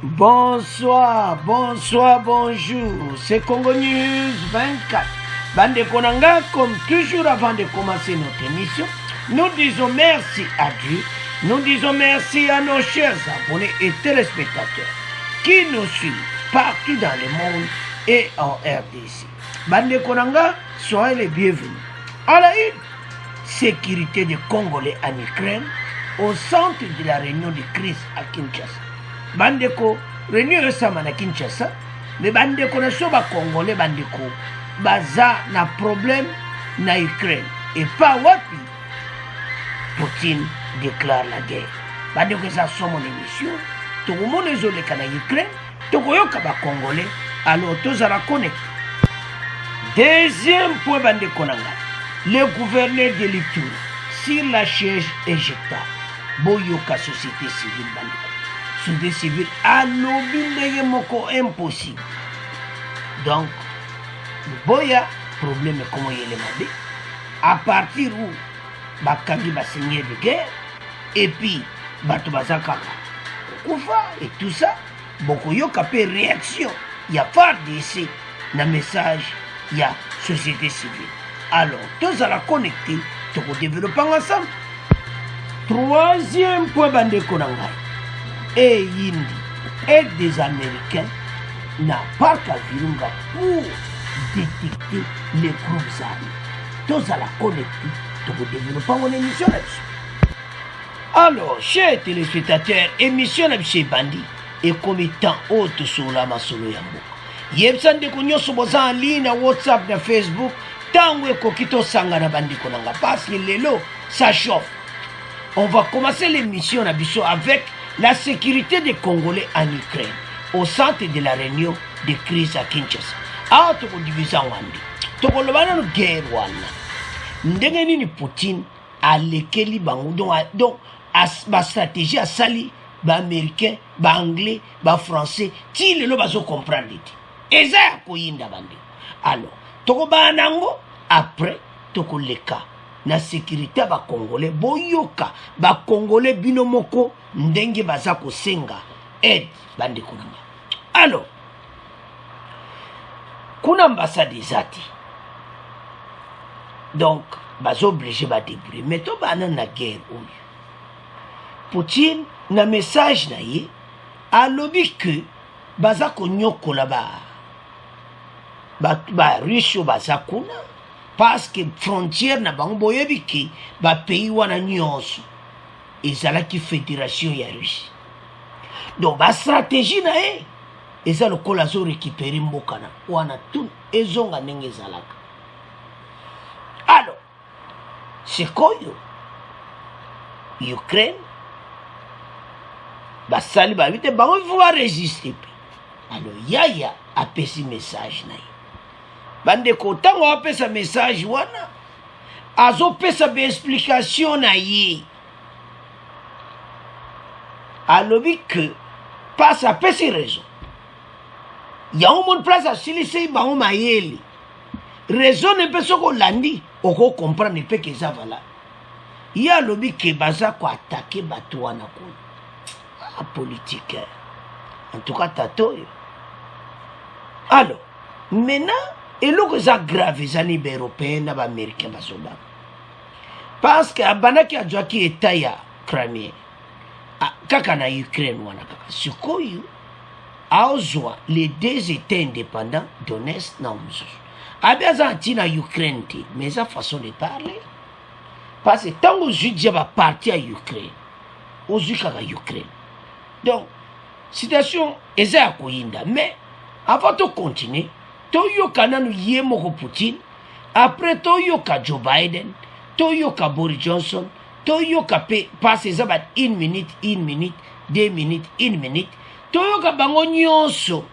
Bonsoir, bonsoir, bonjour. C'est Congo News 24. Bande Konanga, comme toujours avant de commencer notre émission, nous disons merci à Dieu. Nous disons merci à nos chers abonnés et téléspectateurs qui nous suivent partout dans le monde et en RDC. Bande Konanga, soyez les bienvenus. À la une, sécurité des Congolais en Ukraine au centre de la réunion de crise à Kinshasa. Bandeko, réunion récemment à Kinshasa, mais bandeko na soba Congolais bandeko, baza na problème na Ukraine. Et pas wapi, Poutine déclare la guerre. Bandeko ça sont mon émission, tout le monde est olé na Ukraine, tout le monde est Congolais, alors tous à la connecter. Deuxième point bandeko nanga, le gouverneur de l'Ituri, sur la chaise éjectable, boyoka société civile bandeko. Société civile alobi moko impossible. Donc, boya problème comment il est mabe. À partir où bakangi ba seigneur de guerre et puis bato bazaka kufa et tout ça, boko yoka pe réaction. Il y a pas d'essai na message, il y a société civile. Alors, tous à la connecter, tout développer ensemble. Troisième point bande konangai. Et Indi et des Américains n'a pas qu'à Virunga pour détecter les groupes armés. Tous à la connecter, pour développer mon émission là-dessus. Alors, chers téléspectateurs, émission là-dessus Bandi et comme étant haute sur la masolo yambo. Yebsan de konyo soboza en ligne na WhatsApp na Facebook, tango kokito sanga na Bandi konanga parce que lelo ça chauffe. On va commencer l'émission là-dessus avec la sécurité des Congolais en Ukraine, au centre de la réunion de crise à Kinshasa. Ah, tu peux diviser en Wandi. Tu peux le voir dans la guerre. Ndenge nini Poutine a lekeli bango. Donc, ma stratégie a sali, ba américain, ba anglais, ba français, ti le lo bazo comprendre. Et ça, koyinda bandi. Alors, tu peux banango, après, tu peux le cas. Na sécurité ba Congolais boyoka ba Congolais binomoko ndenge baza ko senga aide bande kunanga. Alors kuna ambassade zati donc bazo obligé ba débrouiller mais to bana na guerre oyo Poutine na message na ye alobi que baza ko nyokola ba Russie baza kuna parce que frontière na bango boyebi ki ba pays wana nyonso ezalaki fédération ya Russie. Donc ba stratégie na e eza lokola zo récupérer mboka na wana tout ezonga ndenge ezalaka. Alors c'est koyo Ukraine basali ba vite bango va résister. Alors yaya a pesi message na ye. Bande kotango apesa message wana azo pesa be explication na ye alobi que passe à pesi raison ya mon place à silise ba o mayeli raison ne peut soko landi oko comprendre pe que ça vala ya alobi que baza ko attaquer bato wana ko a politique en tout cas tatoyo. Alors maintenant et là, c'est grave, les années européennes et américains. Parce que Abanaki a déjà qui est taillé Crimée. Kaka na Ukraine, ce qu'il a les deux États indépendants d'Onest na Moussous. Abazanti na Ukraine, mais sa façon de parler. Parce que tant que je dis partir à Ukraine, aux Ukraine. Donc, situation est à Koyinda. Mais avant de continuer, toyoka nanu ye moko Poutine, après toyoka Joe Biden, toyoka Boris Johnson, toyoka passe ça bat 1 minute, 2 minutes, 1 minute, toyoka bango nyonso.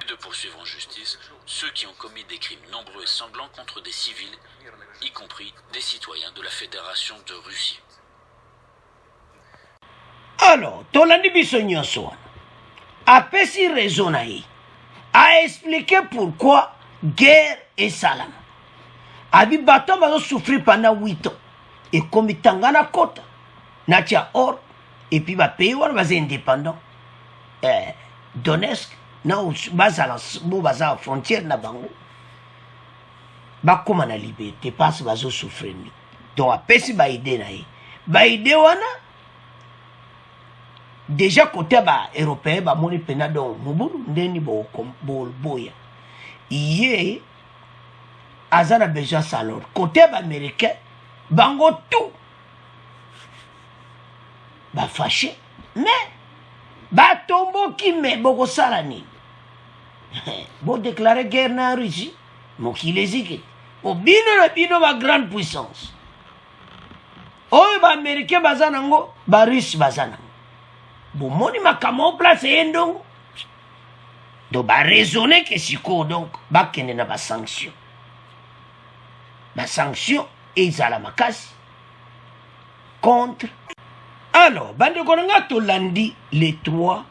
De poursuivre en justice ceux qui ont commis des crimes nombreux et sanglants contre des civils, y compris des citoyens de la Fédération de Russie. Alors, tolandi biso nyonso apesi raison na ye a expliqué pourquoi guerre et salam. Abi bato bazo souffrir pendant 8 ans. Et comme il tangana kota, natia or, et puis ba pays wana baza indépendant. Donetsk na bazala bo baza frontière na bango bakoma na liberté parce bazo souffrir ni donc apesi ba idée na ye ba idée wana déjà côté ba européen ba moni pena donc mubulu ndeni bo boya iye azana besoin salor côté ba américain bango tout ba fâché mais ba tombo ki me boko salani bo déclarer guerre na Russie mokili eziki o bino na bino ba grande puissance oyo ba américain baza nango ba russe baza nango bomoni makambo en place ye ndongo donc ba raisonner que siko donc bakende na ba sanction ezala makasi contre. Alors bandeko nanga tolandi les 3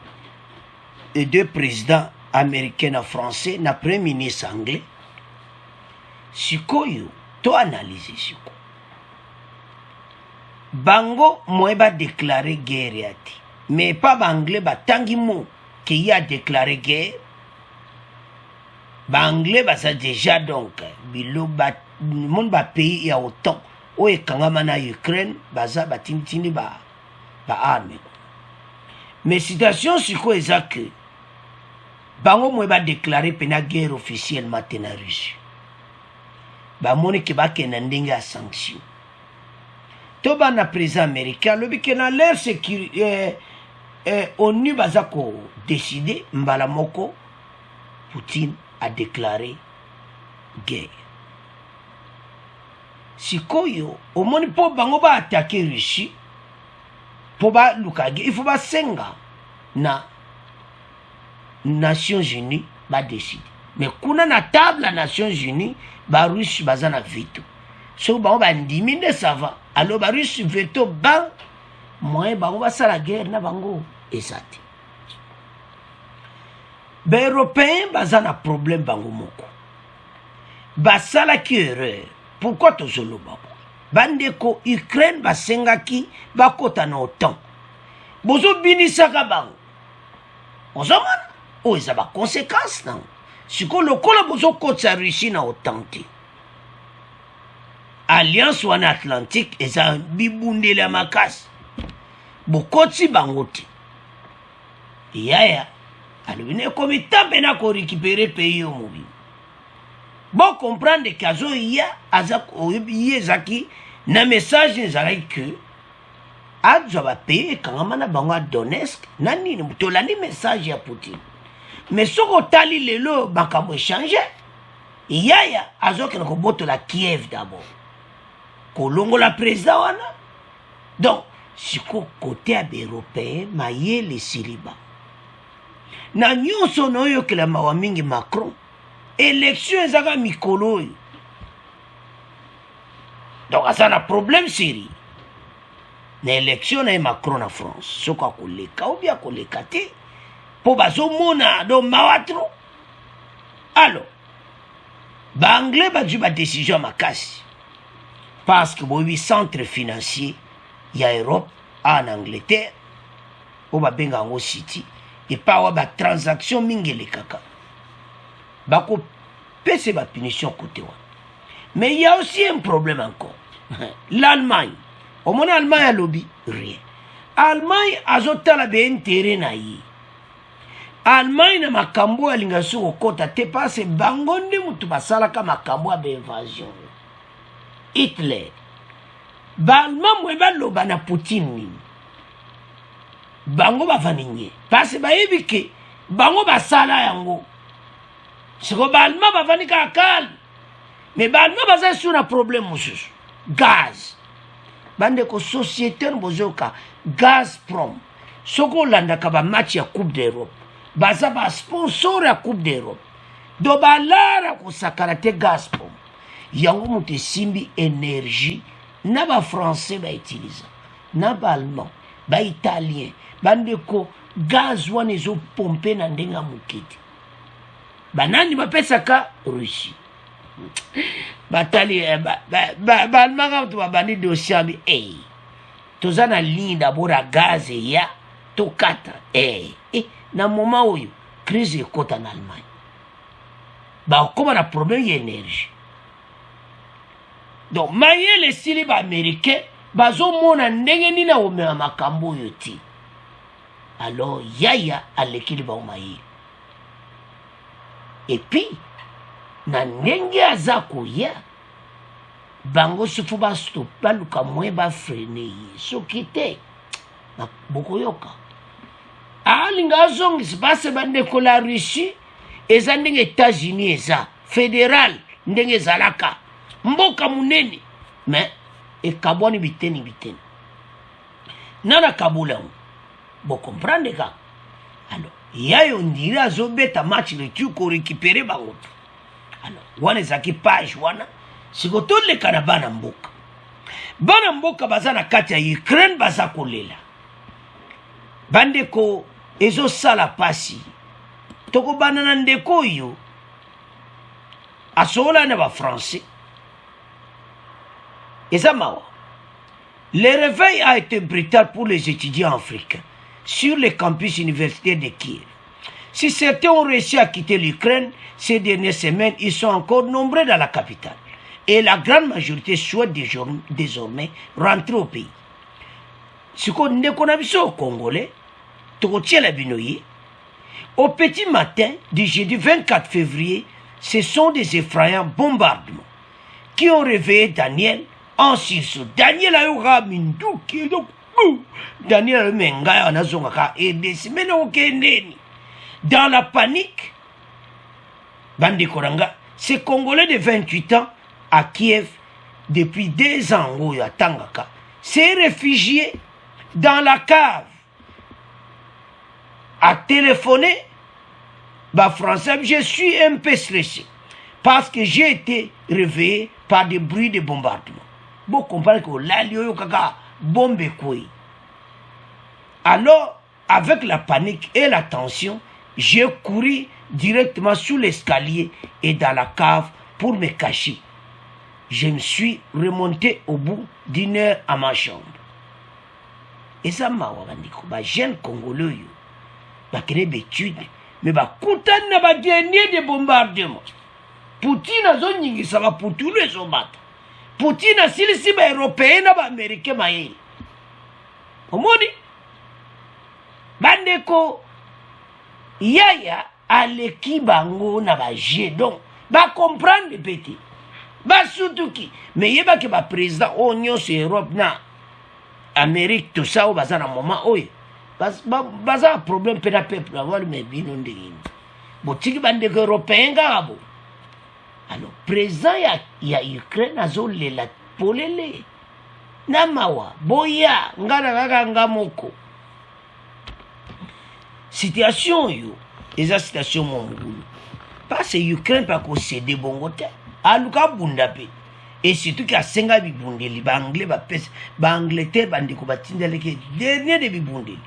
et 2 présidents américains na français na premier ministre anglais sikoyo to analyser siko bango moi ba déclarer guerre yati mais pas anglais ba tangi mo qui a déclaré guerre ba anglais ba ça déjà donc bilo ba monde ba pays ya autant o ekangama na Ukraine baza batintini ba arme mais situation siko eza que bango moi ba déclarer pena guerre officiellement na Russie ba moni ke ba kena ndenge a sanction to bana président américain lobi ke na leur sécurité ONU baza ko décider mbala moko Poutine a déclaré guerre sikoyo omoni po bango ba attaquer Russie po ba lukage il faut ba senga na Nations Unies ba décider mais kuna na table la Nations Unies ba Russie baza na veto so bango ba ndimi de ça va alors ba Russie veto ba moi bango ba sala guerre na bango ezati ba européen baza na problème bango moko ba sala ki erreur pourquoi tozolo bango bandeko Ukraine basengaki bakota na OTAN bozo binisaka bango ozomana o eza ba conséquence na siko lokola bozo kota Russie na OTAN te alliance wana atlantique eza bibundela makasi bokoti bango te yaya alobine komi tambe na ko récupérer pays au mobile bon comprendre que azo ya azak yezaki na message ezalaki que adjo ba pays kangama na bango Donetsk na nini mutolani message ya Poutine mais soko tali lelo bakambo changer yaya azo kena ko botola Kiev d'abord kolongola président wana donc siko côté ya européen mayele siliba na nyonso na oyo kela mawa mingi Macron élection ezaka mikolo oyo donc aza na problème siri na élection na Macron na France soko akoleka ou bien akoleka te po bazomona do mawatro alors ba anglais bazwi ba décision makasi parce que boyebi centre financier ya Europe en Angleterre o babenga yango City epawa ba transaction mingi elekaka bako pese ba punition côté wana mais il y a aussi un problème encore l'Allemagne au moins Allemagne a lobby rien Allemagne azotala be intérêt na yi Allemagne na makambo alinga soko kota te passe bango nde mutu basalaka makambo ya invasion Hitler Allemagne mwe baloba na Poutine bango bavaninye parce bayebi ke bango basala yango siko Allemagne bavanika akal mais Allemagne baza sur un problème mosusu gaz bande ko société bozoka Gazprom soko landaka ba match ya Coupe d'Europe baza ba sponsor ya Coupe d'Europe do balara ko sakarate Gazprom yango mutu simbi énergie na ba français ba utiliser na ba allemand ba italien bande ko gaz wana ezo pompe na ndenga mukiti banani bapesaka Russie batali balmaka to babandi dossier tozana ligne d'abord à gaz ya tokata et na moment oyo crise ekota en Allemagne bakoma na problème ya énergie donc mayele esili baaméricain bazomona ndenge nini aomema makambo oyo ti alors yaya alekili bango mayele et puis na ndenge aza koya bango sufu baluka mwe bafrene ye soki te bokoyoka alinga azongisi base bandeko la Russie eza ndenge États-Unis eza fédéral ndenge ezalaka mboka munene mais ekabwani biteni nana kabula bo comprendre ka alors yayo ndiri azobeta match le tu ko récupérer bango alors wana ezaki page wana sikotoleka na bana mboka baza na kati ya Ukraine baza kolela bandeko ezosala pasi tokobana na ndeko oyo asola na bafrançais eza mawa. Le réveil a été brutal pour les étudiants africains sur les campus universitaires de Kiev. Si certains ont réussi à quitter l'Ukraine ces dernières semaines, ils sont encore nombreux dans la capitale. Et la grande majorité souhaite désormais rentrer au pays. Ce qu'on a vu au Congolais, au petit matin du jeudi 24 février, ce sont des effrayants bombardements qui ont réveillé Daniel en sursaut. Daniel a eu Minduki, Daniel a eu Mengaya en Azongaka et des semaines dans la panique. Bandi Koranga, ces Congolais de 28 ans à Kiev depuis 2 ans à Tangaka s'est réfugié dans la cave. A téléphoné, français, je suis un peu stressé parce que j'ai été réveillé par des bruits de bombardement. Vous comprenez que là, il y a bombe quoi. Alors, avec la panique et la tension, j'ai couru directement sous l'escalier et dans la cave pour me cacher. Je me suis remonté au bout d'1 heure à ma chambre. Et ça m'a dit que les jeunes Congolais ont créé des études, mais ils ont gagné des bombardements. Poutine a dit ça va pour tous les hommes. Poutine a dit que les Européens et les Américains ont dit. Comment dit? Bandeko, yaya aleki bango na baje donc ba comprendre petit ba surtout qui mais yeba que ba président onyo sur Europe na Amérique tout ça au bazana moment oye baza problème pena peuple avoir mais bino ndenge botiki bandeko européen ngabo alors président ya Ukraine azolela polele na mawa boya ngana kaka ngamoko situation yo eza situation mongulu parce que Ukraine pa ko céder bongote aluka bundape et surtout ki asenga bibundeli ba anglais ba pes ba Angleterre bandiko batindele ke dernier de bibundeli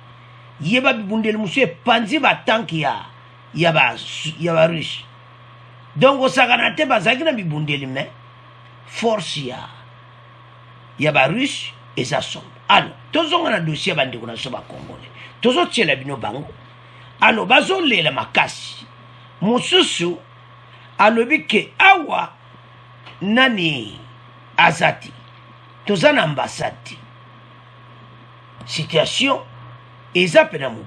yeba bibundeli monsieur panzi ba tank ya ba russe donc osakana te bazaki na bibundeli mais force ya ba russe eza sombre alors tozonga na dossier bandiko na so ba congolais tozo tiela bino bango alors bazo lela makasi mususu alobi ke awa nani azati tozana ambassade situation eza pena mubu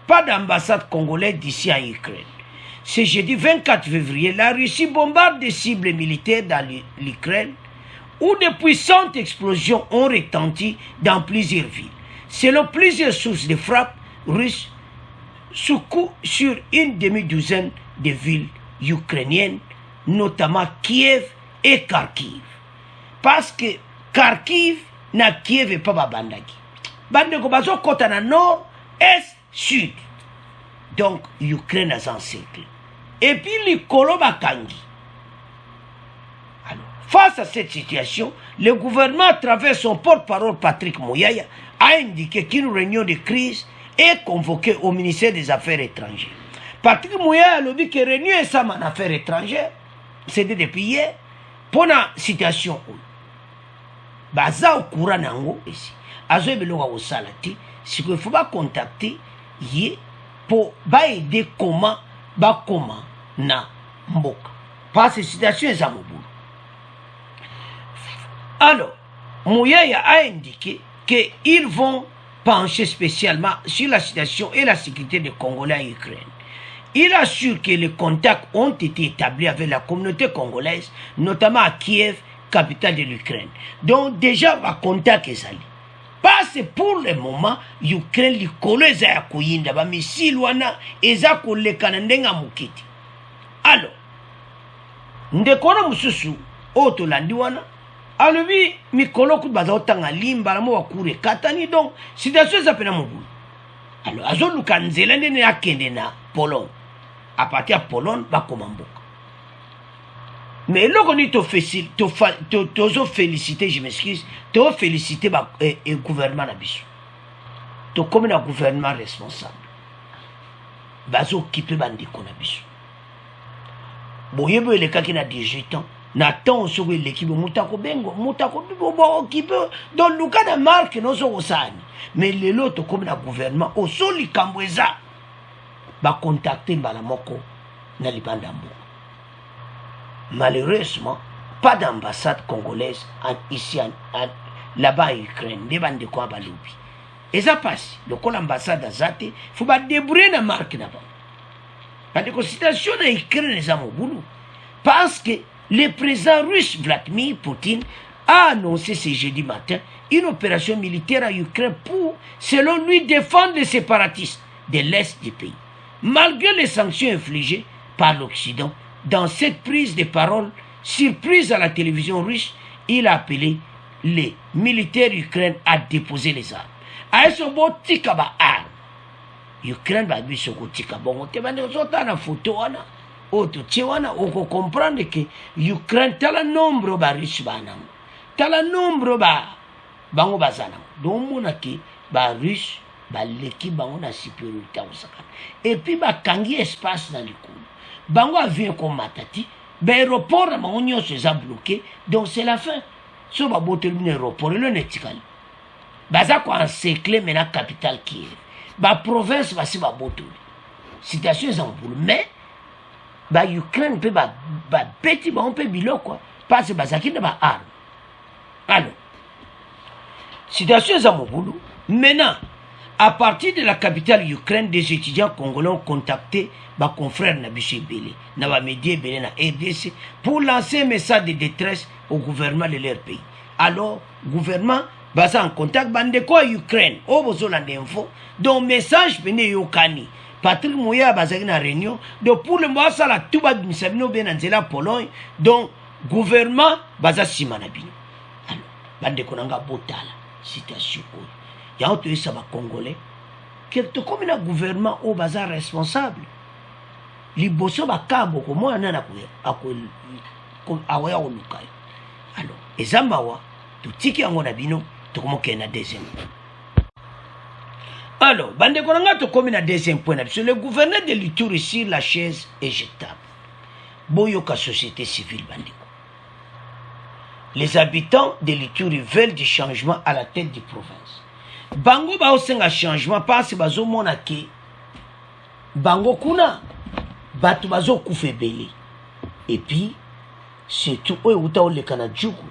pas d'ambassade congolaise d'ici en Ukraine. Ce jeudi 24 février, la Russie bombarde des cibles militaires dans l'Ukraine où de puissantes explosions ont retenti dans plusieurs villes. Selon plusieurs sources de frappe russes, sur une demi-douzaine de villes ukrainiennes, notamment Kiev et Kharkiv. Parce que Kharkiv na Kiev et pas Bandaki. Bandeko bazo kota na nord, est, sud. Donc, Ukraine a encerclé. Et puis, les Kolobakangi. Alors, face à cette situation, le gouvernement, à travers son porte-parole Patrick Mouyaya, a indiqué qu'une réunion de crise est convoquée au ministère des Affaires étrangères. Patrick Mouyaya a dit que réunion est ça en affaires étrangères, c'était depuis hier, pour la situation où. Baza au courant nango ici. Azo beloga au salati, si qu'il faut pas contacter, yé, pour aider comment na mboka. Parce que situation est à mon bout. Alors, Mouyaya a indiqué qu'ils vont pencher spécialement sur la situation et la sécurité des Congolais en Ukraine. Il assure que les contacts ont été établis avec la communauté congolaise, notamment à Kiev, capitale de l'Ukraine. Donc déjà, va contact est allé. Parce que pour le moment, l'Ukraine, les Congolais ont accueilli mais si loin, ils ont collé Kanandenga Mukiti. Alors, ndekona mususu otolandi wana alobi mikolo ku bazotanga limba la mo wakure katani donc situation ça pena mobulu. Alors azoluka nzela ndene akende na Pologne. À partir de Pologne ba komamboka. Mais loko ni to féliciter, je m'excuse, to féliciter ba gouvernement na biso. To comme na gouvernement responsable. Bazo occupé bandiko na biso. Boyebo le kaki na 18 ans. Nathan sur l'équipe Moutako Bengo, Moutako Bibo qui peut dans le cas de marque nos osani. Mais les lots comme le gouvernement au soli Kambweza va contacter Balamoko na Libandambo. Malheureusement, pas d'ambassade congolaise ici là-bas en Ukraine, des bandes de quoi baloubi. Et ça passe, le col ambassade à Zate, il faut pas débrouiller la marque là-bas. Parce que la situation en Ukraine est à mon boulot. Parce que le président russe Vladimir Poutine a annoncé ce jeudi matin une opération militaire en Ukraine pour, selon lui, défendre les séparatistes de l'Est du pays. Malgré les sanctions infligées par l'Occident, dans cette prise de parole surprise à la télévision russe, il a appelé les militaires ukrainiens à déposer les armes. A ce mot, tikaba armes. Ukraine va lui se tika bon te bande zota na photo wana oto tiwana oko comprendre que Ukraine tala nombre ba riche bana tala nombre ba bango bazana donc mona ki ba riche ba leki bango na supériorité osaka et puis ba kangi espace dans le coup bango avion comme matati ba aéroport na bango nyonso za bloqué donc c'est la fin so ba botel aéroport le netikali baza ko encercler maintenant capitale Kiev. La province va se battre. Situation est en boule. Mais, l'Ukraine peut petit, on peut bilo quoi. Parce que ça qui n'a pas arme. Alors, situation est en boule. Maintenant, à partir de la capitale Ukraine, des étudiants congolais ont contacté ma confrère Nabiché Bélé, Naba Médié Bélé na RDC, pour lancer un message de détresse au gouvernement de leur pays. Alors, gouvernement, basa en contact bande quoi Ukraine au besoin d'info donc message bene yokani Patrick Moya basa na réunion donc pour le mois ça la tout ba misabino bien en Pologne donc gouvernement basa simana bino alors bande konanga botala situation ya auto ça ba congolais quelque comme le gouvernement au basa responsable liboso ba kabo ko mo na ko awaya olukai alors ezambawa tutiki yango na bino deuxième. Alors, le deuxième point. Le gouverneur de l'Ituri sur la chaise est jetable. Boyoka société civile bandeko. Les habitants de l'Ituri veulent du changement à la tête de province. Bango ba osenga changement parce que bazo monaki. Bango kuna batu bazo kufebeli. Et puis surtout oyo uta ole kana juku.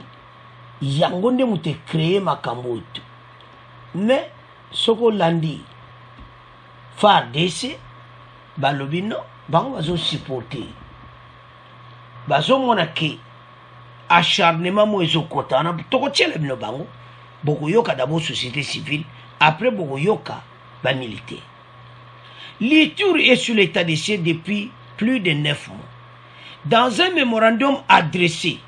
Yango nde mute créer makambo tu mais soko landi FARDC balobino bango bazo supporter bazo monaki acharnement mo ezokota na toko tiele bino bango boko yoka d'abord société civile après boko yoka ba militaire. L'Ituri est sur l'état de siège depuis plus de 9 mois. Dans un mémorandum adressé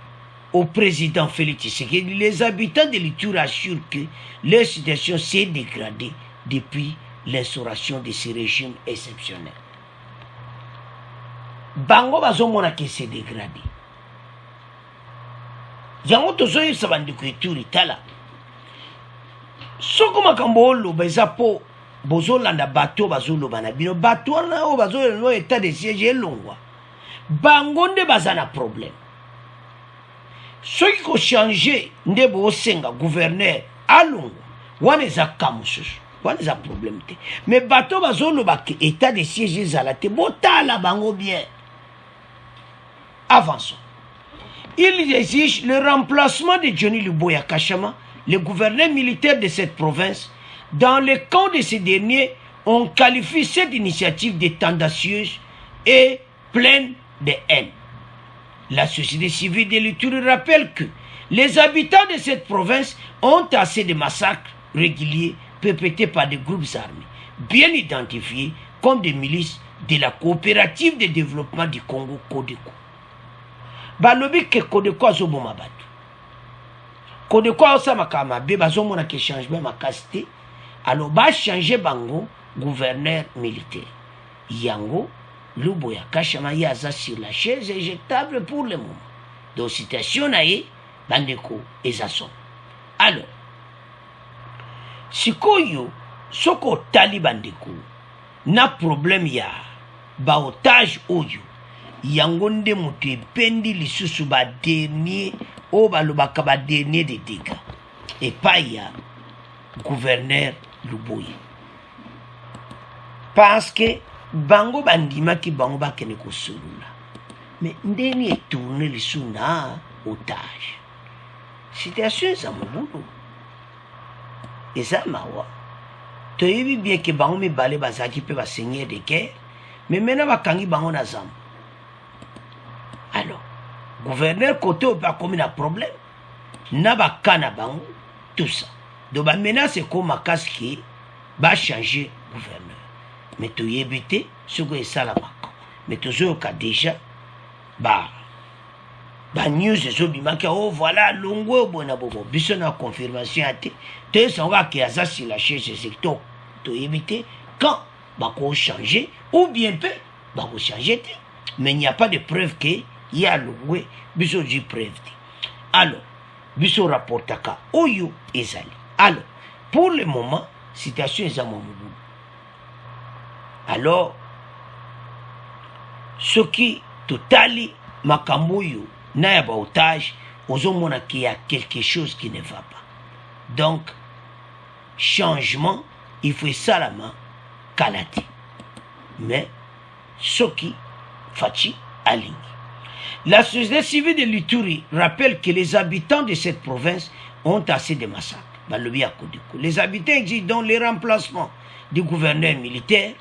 au président Félix Tshisekedi, les habitants de l'Ituri assurent que leur situation s'est dégradée depuis l'instauration de ce régime exceptionnel. Bango bazomona que c'est dégradé. Yango tozoyi sabandiko Ituri tala. Soko makambo oloba eza po bozolanda bato bazoloba na bino bato wana o bazolanda état de siège elongwa. Bango nde bazana problème. Ceux qui ont changé, nde bo senga gouverneur alongo wana eza kamususu wana eza problème te. Mais bato bazoloba ke état de siège ezala te, botala bango bien. Avançons. Il exige le remplacement de Johnny Luboya Kachama, le gouverneur militaire de cette province. Dans le camp de ces derniers, on qualifie cette initiative de tendancieuse et pleine de haine. La société civile de l'Ituri rappelle que les habitants de cette province ont assez de massacres réguliers perpétrés par des groupes armés, bien identifiés comme des milices de la coopérative de développement du Congo, Codeco. Balobi ke Codeco azoboma bato. Codeco asamaka mabe bazomona ke changement makasi te. Alors ba changer bango gouverneur militaire. Yango Luboya Kachama yaza sur la chaise éjectable pour le moment. Donc citation nae bandeko ezason. Alors sikoyo soko tali bandeko na problème ya ba otage oyo yango nde moto ependi lisusu ba dernier o balobaka ba dernier de dégâts epai ya gouverneur Luboya, parce que bango bandimaki bango bakene kosolula, mais ndeni etourne lisu na otage. Situation eza mobulu eza mawa toyebi bien ke bango mibale bazalaki mpe baseigneur de guerre, mais maintenant bakangi bango na zamba. Alors gouverneur côté oyo mpe akomi na problème na bakana bango tout ça. Donc ba menace ko makasi ke ba changer gouverneur. Mais toyebi te soko esala maka. Mais tozoyoka déjà ba news ezobimaki oh voilà longo bona bobo biso na confirmation ate te songa ke aza sur la chaise secteur toyebi te quand bako changer ou bien peu bako changer te. Mais il n'y a pas de preuve que il y a longo biso di preuve te. Alors biso rapportaka oyo ezali. Alors pour le moment situation est à mon bout. Alors ce qui totali makamboyo na ya ba otage ozomona qu'il y a quelque chose qui ne va pas. Donc changement il faut salama kalate. Mais ce qui fachi aligné. La société civile de l'Ituri rappelle que les habitants de cette province ont assez de massacres. Les habitants exigent donc le remplacement du gouverneur militaire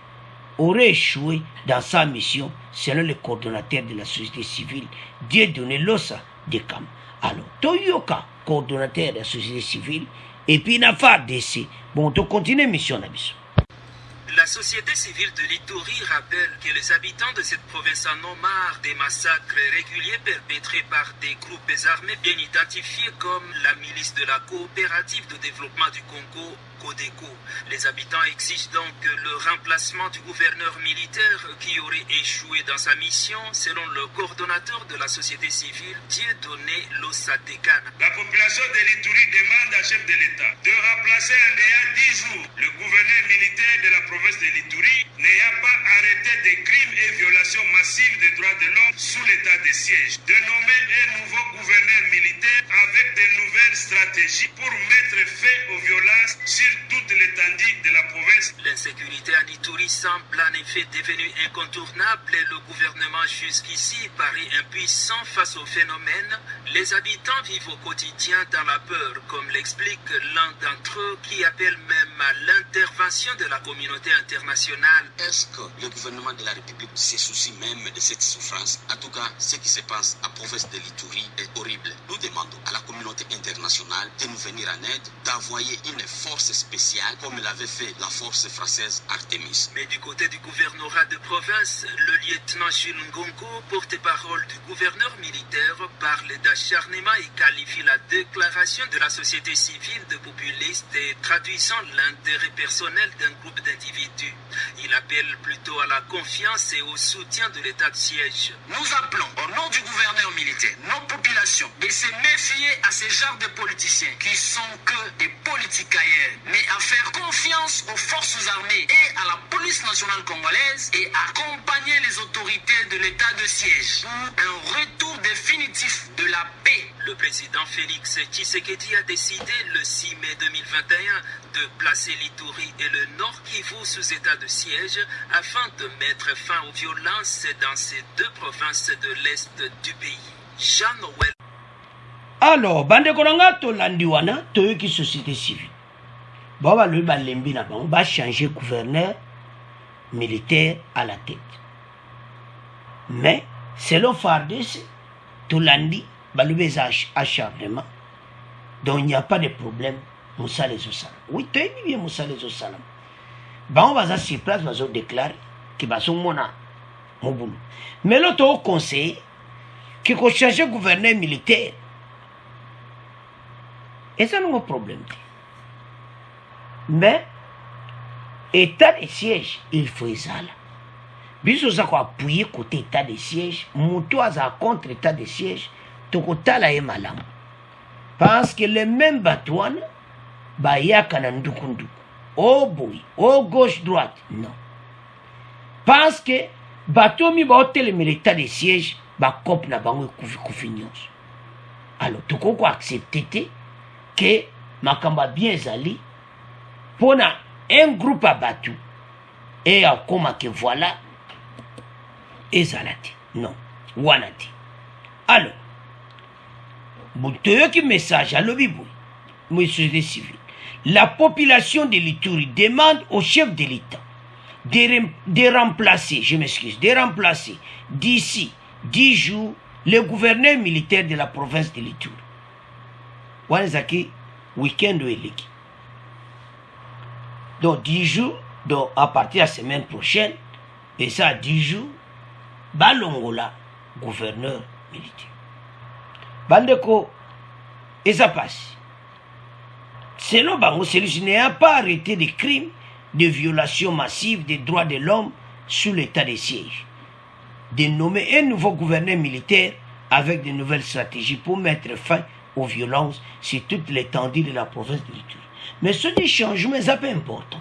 aurait échoué dans sa mission selon le coordonnateur de la société civile, Dieudonné Losa de Kam. Alors, Toyoka, coordonnateur de la société civile, et puis Nafa DC. Bon, on continue mission d'Abisso. La société civile de l'Ituri rappelle que les habitants de cette province en ont marre des massacres réguliers perpétrés par des groupes armés bien identifiés comme la milice de la coopérative de développement du Congo, Codeco. Les habitants exigent donc le remplacement du gouverneur militaire qui aurait échoué dans sa mission, selon le coordonnateur de la société civile, Dieudonné Losadekana. La population de l'Ituri demande à chef de l'État de remplacer en dehors 10 jours le gouverneur militaire de la province de l'Ituri n'ayant pas arrêté des crimes et violations massives des droits de l'homme sous l'état de siège, de nommer un nouveau gouverneur militaire avec de nouvelles stratégies pour mettre fin aux violences sur toute l'étendue de la province. L'insécurité en Ituri semble en effet devenue incontournable et le gouvernement jusqu'ici paraît impuissant face au phénomène. Les habitants vivent au quotidien dans la peur, comme l'explique l'un d'entre eux qui appelle même à l'intervention de la communauté internationale. Est-ce que le gouvernement de la République se soucie même de cette souffrance? En tout cas, ce qui se passe à la province de l'Ituri est horrible. Nous demandons à la communauté internationale de nous venir en aide, d'envoyer une force spéciale comme l'avait fait la force française Artemis. Mais du côté du gouvernorat de province, le lieutenant Jules Ngongo, porte-parole du gouverneur militaire, parle d'acharnement et qualifie la déclaration de la société civile de populiste et traduisant l'intérêt personnel d'un groupe d'individus. Il appelle plutôt à la confiance et au soutien de l'état de siège. Nous appelons au nom du gouverneur militaire nos populations de se méfier à ce genre de politiciens qui sont que des politicailleurs, mais à faire confiance aux forces armées et à la police nationale congolaise et accompagner les autorités de l'état de siège pour un retour définitif de la paix. Le président Félix Tshisekedi a décidé le 6 mai 2021 de placer l'Ituri et le Nord Kivu sous état de siège afin de mettre fin aux violences dans ces deux provinces de l'Est du pays. Jean-Noël. Alors, bande konanga to landiwana to yoki société civile. Baba lui balembi na bango ba changer gouverneur militaire à la tête. Mais selon FARDC, to landi balube acharnement. Donc il n'y a pas de problème. Moussa les Osalam. Oui, tu es bien Moussa les Osalam. Bah on va à sur place, on va déclarer que bah son mona mon boulot. Mais l'autre au conseil qui faut changer gouverneur militaire. Et ça n'a pas de problème. Mais état de siège, il faut ça là. Biso ça quoi appuyer côté état de siège, moto à contre état de siège, to kota la malam. Parce que les mêmes batouane ba yakana ndukundu. Oh boy, oh gauche droite, non. Parce que bateau mi ba hôtel militaire de siège ba cop na bango kufi nyonso. Alors to ko accepter que makamba bien zali pona un groupe à bateau et à comment que voilà ezalati non wanati. Alors qui message à l'obibou, société civile. La population de l'Ituri demande au chef de l'État de remplacer, je m'excuse, de remplacer d'ici 10 jours le gouverneur militaire de la province de l'Ituri. Wanzaki, week-end ou éliki. Donc 10 jours, donc à partir de la semaine prochaine, et ça 10 jours, Balongola, gouverneur militaire. Bandeko, et ça passe. Selon Bango, celui-ci n'a pas arrêté des crimes de violation massive des droits de l'homme sous l'état de siège. De nommer un nouveau gouverneur militaire avec de nouvelles stratégies pour mettre fin aux violences sur toute l'étendue de la province de l'Ituri. Mais ce changement est pas important.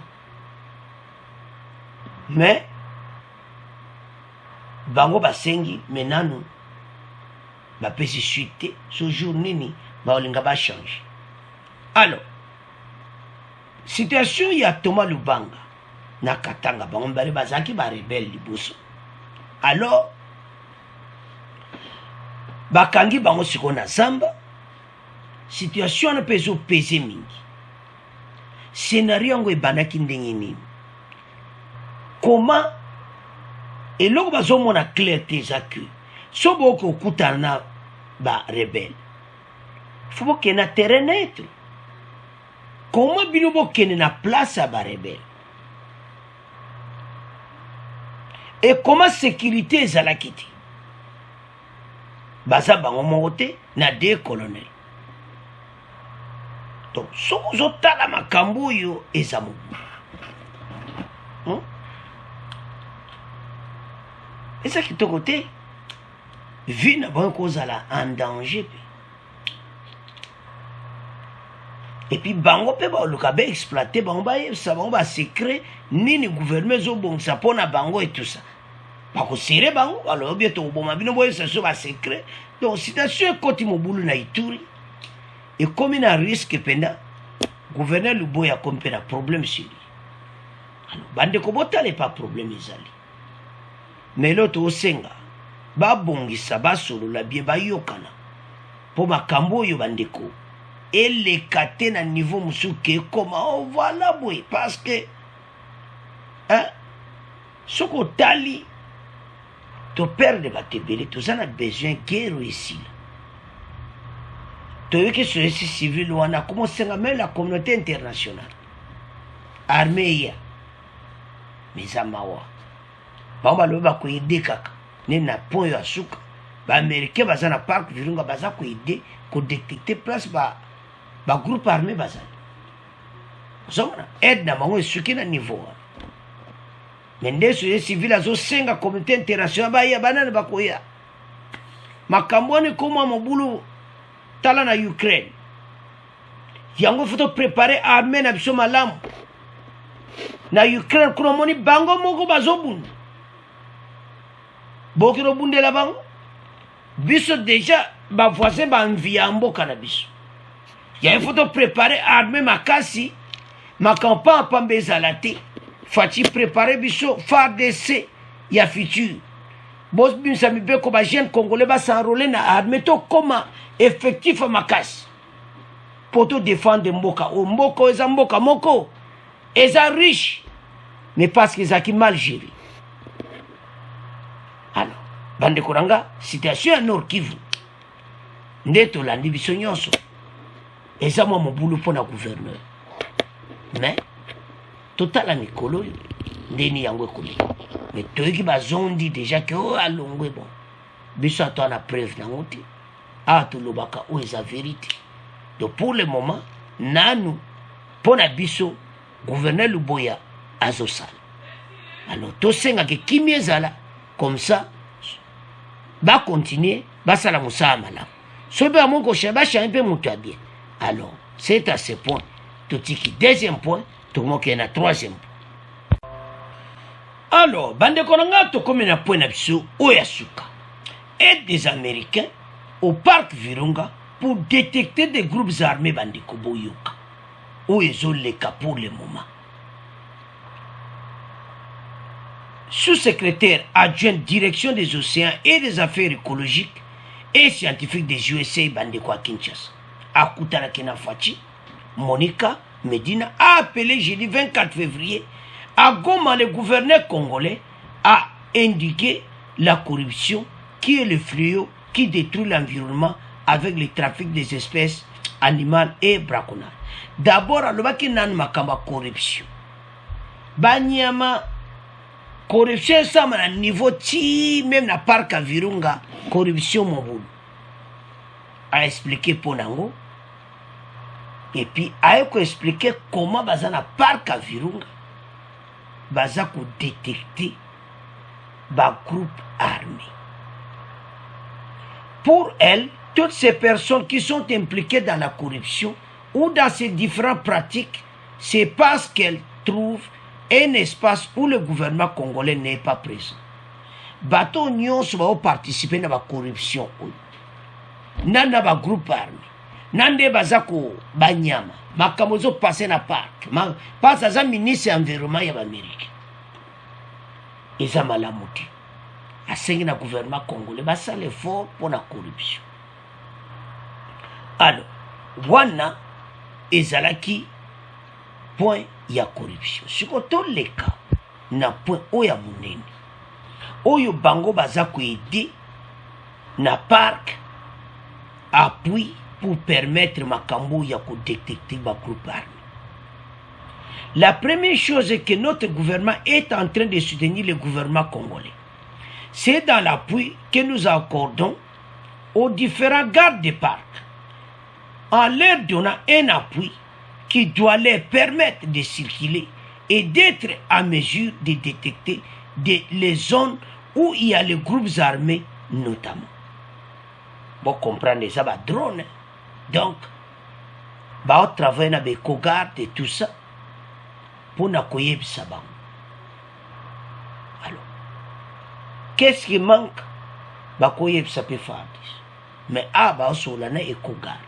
Mais, Bango Basengi, maintenant nous, ba pesi suite ce jour nini ba olinga ba changer. Alors situation ya Thomas Lubanga na Katanga bango mbale bazaki ba rebelle liboso. Alors bakangi bango siko na zamba situation na peso pese mingi. Scénario ngo ebanaki ndenge nini? Comment eloko bazomona clarté zaku si vous avez ba rebelle, il faut que na terrain net. Comment bino bokene na place à ba rebelle? Et comment sécurité ezalakiti? Baza bango mongote na deux colonels. Donc, si vous avez la makambo yo ezamu. Et ça qui est de côté. Vie n'a pas cause en danger. Et puis, bango pe ba lukabe exploité, bango ba ça va secret, ni le gouvernement zo bon ça pona bango et tout ça. Pas que serrer bango, alors bien to bon ma bino boye ça va secret. Donc situation côté mobulu na Ituri. Et comme il a un risque pendant gouverneur Luboya a comme un problème sur lui. Alors bande ko botale pas problème ezali. Mais l'autre au senga babongisa basolola bien bayokana po makambo oyo bandeko elekate na niveau musuke comment voilà boy parce que hein soko tali to perdre batebele to sana besoin guerre ici to yoke société civile wana commencé à même la communauté internationale armée ya mizamawa bamba lo ba ko aider kaka ne na point ya suka ba américain baza na parc virunga baza ko aider ko détecter place ba groupe armé baza zona aide na bango suki na niveau mais ndeso ye civil azo senga communauté internationale ba ya banana ba ko ya makambone koma mobulu tala na Ukraine yango faut préparer armée na biso malamu na Ukraine kuna moni bango moko bazobunda bokiro bundela bango biso déjà ba voisin ba envia mboka na biso ya il faut préparer armée makasi makampa pambe ezala te fati préparer biso FARDC ya futur bos bimisa mibeko ba jeune congolais ba s'enrôler na armée to koma effectif makasi pour te défendre mboka o mboka eza mboka moko eza riche mais parce qu'ils ont mal géré. Alors bande koranga situation à Nord Kivu ndeto landi biso nyonso eza mwa mobulu pona gouverneur mais total la mikolo ndeni yango ekoli mais toyeki bazondi déjà que o alongwe bon biso ato na preuve nango te tolobaka o eza vérité. Donc pour le moment nanu pona biso gouverneur Luboya azosala alors tosenga ke kimi ezala comme ça ba continuer basala mosala malamu sobe amongo shaba champe mutu bien. Alors c'est à ce point totiki deuxième point tomoke na troisième point. Alors bande konanga to comme na point na biso oyasuka aide des Américains au parc Virunga pour détecter des groupes armés bande koboyoka ou ezoleka pour le moment. Sous-secrétaire adjoint direction des océans et des affaires écologiques et scientifiques des USA Bandeko Kinshasa. Akutana Kenafachi, Monica Medina a appelé jeudi 24 février à Goma, le gouverneur congolais a indiqué la corruption qui est le fléau qui détruit l'environnement avec le trafic des espèces animales et braconnage. D'abord, à l'obaki nan makamba corruption. Banyama corruption ça à niveau ti même na parc à Virunga corruption mon a expliqué pour nango et puis a expliqué comment bazana parc à Virunga baza ko détecter ba groupe armé. Pour elle, toutes ces personnes qui sont impliquées dans la corruption ou dans ces différentes pratiques, c'est parce qu'elles trouvent un espace où le gouvernement congolais n'est pas présent. Bateau nyonso va participer à la corruption. Nanda ba groupe armé. Nande bazako banyama. Makamozo passé na parc. Pas à ministre environnement ya Amérique. Eza malamuti. Asengi na gouvernement congolais basa l'effort pour la corruption. Alors, wana ezalaki point ya corruption. Sikoto leka na point oya munene. Oyo bango baza ko aider na parc appui pour permettre makambo ya ko détecter ba groupe armé. La première chose est que notre gouvernement est en train de soutenir le gouvernement congolais. C'est dans l'appui que nous accordons aux différents gardes de parc en leur donnant un appui qui doit leur permettre de circuler et d'être à mesure de détecter les zones où il y a les groupes armés notamment. Vous comprenez ça, va drone. Donc, on travaille avec les cogardes et tout ça pour nous accueillir ça. Alors, qu'est-ce qui manque? Ça peut faire. Mais on sur la et cogarde.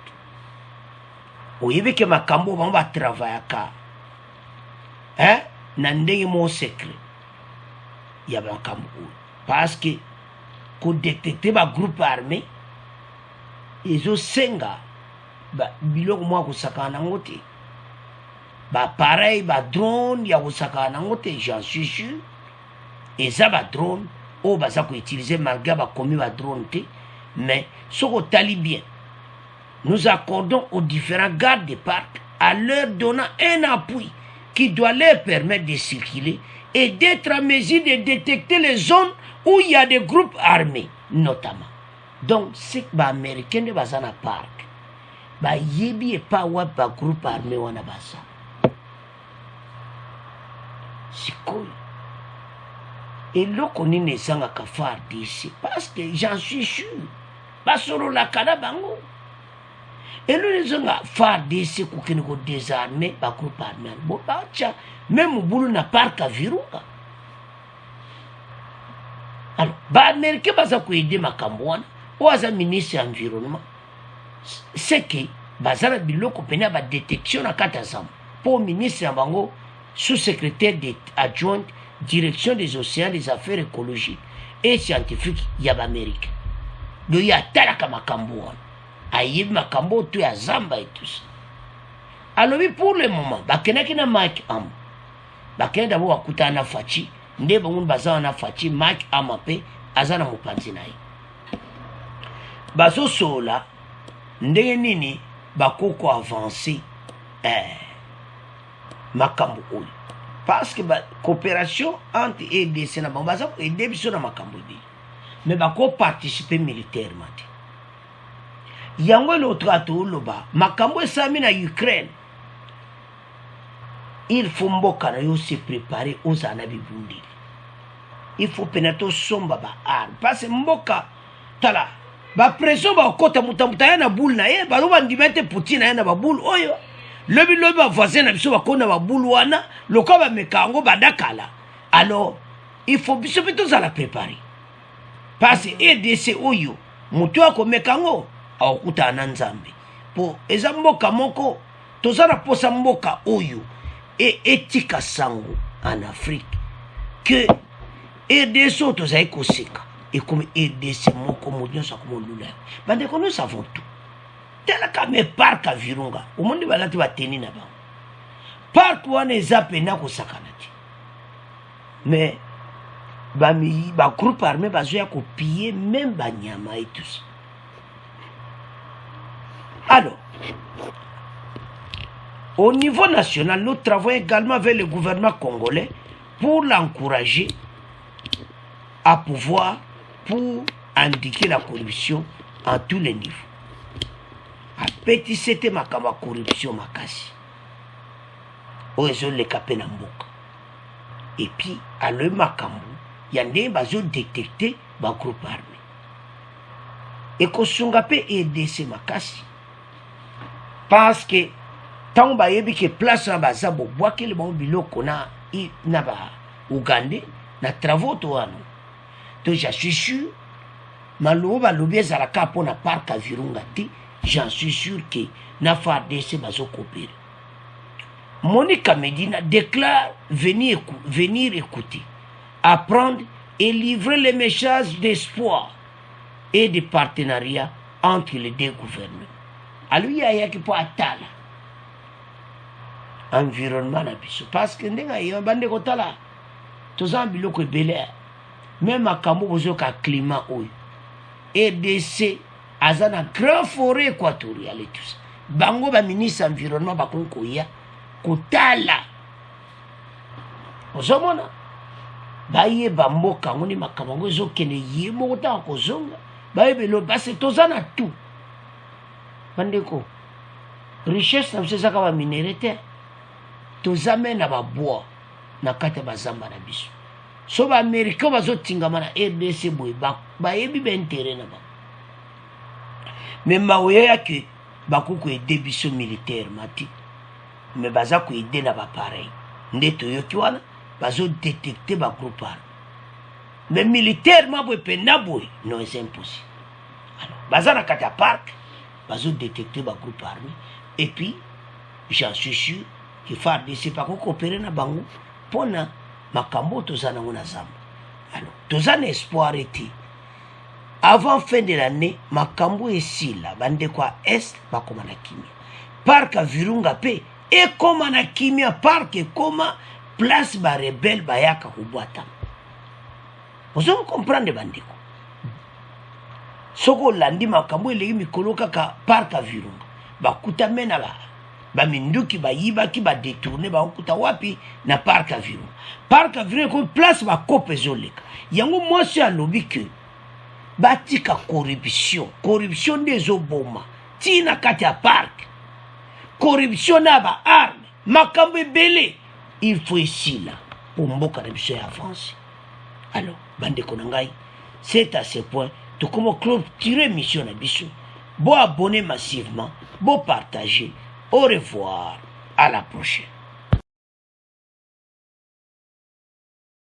Vous que ma cambo va travailler à hein? Nandé mon secret. Il y a un cambo. Parce que pour détecter un groupe armé, ils ont 5 gars. Bilok moi ko sakana ngote. Pareil, drone, il y a ko sakana ngote, j'en suis sûr. Et ça va drone, ça ko utiliser malgré commis drone te. Mais ce qu'on talibien. Nous accordons aux différents gardes de parc à leur donnant un appui qui doit leur permettre de circuler et d'être en mesure de détecter les zones où il y a des groupes armés, notamment. Donc, c'est que les Américains ne sont pas parc. Yebi et pas un groupe armé ou na basa. C'est cool. Et là, on est né sans faire d'ici. Parce que j'en suis sûr. Pas sur la canabango. Et nous, les gens faire d'ici pour qu'ils nous désarment, pas groupe armé. Bon, même au boulot n'a pas qu'à Virunga. Alors, les Américains ne sont pas aider ma cambouane. oaza ministre environnement c'est que bazana biloko pena ba détection na kata zamba pour ministre ya bango sous-secrétaire adjoint direction des océans des affaires écologiques et scientifiques ya baméricain do ya talaka makambo wana ayebi makambo to ya zamba et tout ça alobi pour le moment bakendaki na Mike Am bakenda d'abord bakutana na Faci nde bango baza na Faci Mike Am pe aza na mopanzi na ye bazosola ndenge nini bakoko avancer makambo oyo parce que la coopération entre EDC na bango baza aider biso na makambo bi mais bako participer militairement yango l'autre atoloba makambo esami na Ukraine il faut mboka na yo se préparer aux anabibundi il faut penato somba ba arme parce que mboka tala ba pression ba kota mutamuta ya na boule na ye ba roba ndimete Poutine ya na ba boule oyo lobi ba voisin na biso ba kona ba boule wana loka ba mekango ba dakala alors il faut biso plutôt ça la préparer parce que EDC oyo mutu ako mekango akuta na nzambe po eza mboka moko tozana posa mboka oyo et etika sango en Afrique que EDC tozai koseka et comme EDC moko modyon sa comme lula bande ko nous savons tout tel ka me parc à Virunga au monde balati bateni na ba parc wana eza pena ko sakanati mais ba groupe armé bazoya ko piller même banyama et tout ça. Alors au niveau national, nous travaillons également avec le gouvernement congolais pour l'encourager à pouvoir, pour indiquer la corruption à tous les niveaux. À petit c'était ma corruption makasi. Oezo le kapé na mboka. Et puis à le makambu, il y a des bazo détecté ba groupe armé. Et ko sunga pe aider ces makasi. Parce que tant bayebi ke place na baza bo boake le bon biloko na ba Ougandais na travaux to wana to je suis sûr malo ba lobi ezalaka po na parc à Virunga te j'en suis sûr que na FARDC bazo coopérer. Monica Medina déclare venir écouter, apprendre et livrer les messages d'espoir et de partenariat entre les deux gouvernements. Alors il y a qui peut atala environnement na biso parce que ndenga yo bande ko tala tozambi loko belé même makambo bozo ka climat oyo EDC azana grand forêt équatoriale et tout ça bango ba ministre environnement ba konko ya kotala ozomona baye ba mboka ngoni makambo zo kene yimo kota ko zonga baye belo base tozana tout bandeko richesse na biso ka ba minéralité tozame na ba bois na kata bazamba na biso so ba américain bazo tingama na RDC boy ba yebi ba intérêt na ba mais maoya que ba ko aider biso militaire mati mais baza ko aider na ba pareil ndeto yo kiwana bazo détecter ba groupe armé mais militairement boy pena boy non c'est impossible alors baza na kata parc bazo détecter ba groupe armé et puis j'en suis sûr que FARDC pas coopérer na bango pona makambo tozana ngona zamba. Alors tozana espoir été avant fin de l'année makambo esila bande kwa est bakoma na kimia parc à Virunga pe et koma na kimia parc et koma place ba rebelle bayaka kubwata. Vous comprendre bandeko soko landi makambo eleki mikolo kaka parc à Virunga bakuta mena ba minduki ba yibaki ba détourner ba okuta wapi na parc à Virunga. Parc à Virunga comme place ba kope zoleka yango mwasi alobi que batika corruption des oboma tina kati ya parc corruption na ba arme makambo belé il faut ici là pour mboka na biso avance. Alors bandeko na ngai c'est à ce point to comment clôturer mission na biso bo abonner massivement bo partager. Au revoir, à la prochaine.